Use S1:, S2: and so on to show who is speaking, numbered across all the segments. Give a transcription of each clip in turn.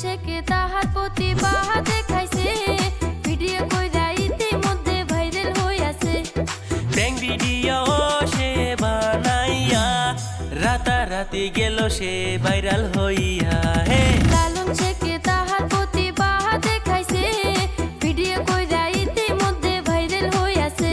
S1: ছেকে তাহার প্রতিভা দেখাইছে, ভিডিও কইরা ইতিমধ্যে ভাইরাল হইয়াছে।
S2: প্র্যাঙ্ক ভিডিও সে বানাইয়া রাতারাতি গেল সে ভাইরাল হইয়া। হে
S1: লালন ছেকে তাহার প্রতিভা দেখাইছে, ভিডিও কইরা ইতিমধ্যে ভাইরাল হইয়াছে।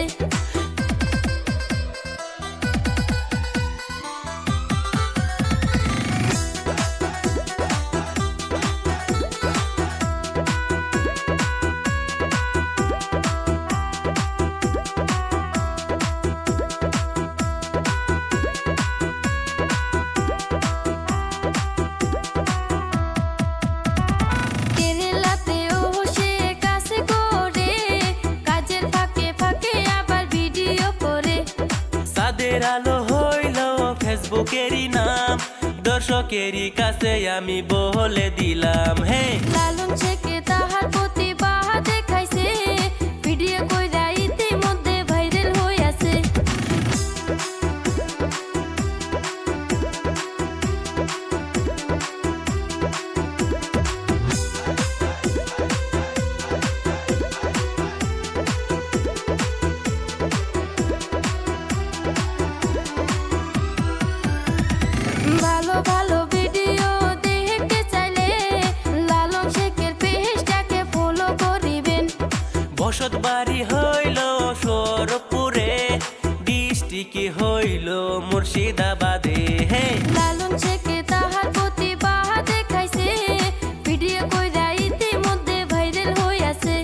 S2: আলো হইল ফেসবুকেরই নাম, দর্শকেরই কাছে আমি বলে দিলাম। হে
S1: লালন ছেকে তাহার প্রতিভা দেখাইছে, ভিডিও কইরা ইতিমধ্যে ভাইরাল হইয়াছে। ভালো ভালো ভিডিও দেখতে চাইলে লালন শেখের পেজটাকে ফলো করিবেন।
S2: বসত বাড়ি হইল সরপুরে, ডিস্ট্রিক্ট হইল মুর্শিদাবাদে। হে
S1: লালন শেখে তাহার প্রতিভা দেখাইছে, ভিডিও কইরা ইতিমধ্যে ভাইরাল হইয়াছে।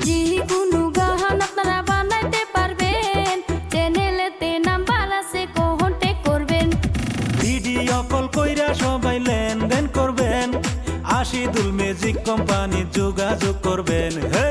S1: যেকোনো গান আপনারা বানাইতে পারবেন, চ্যানেলেতে নাম্বার আছে, কন্টাক্ট করবেন।
S3: ভিডিও কল কইরা সবাই লেনদেন করবেন, আশিদুল মিউজিক কোম্পানি যোগাযোগ করবেন। হে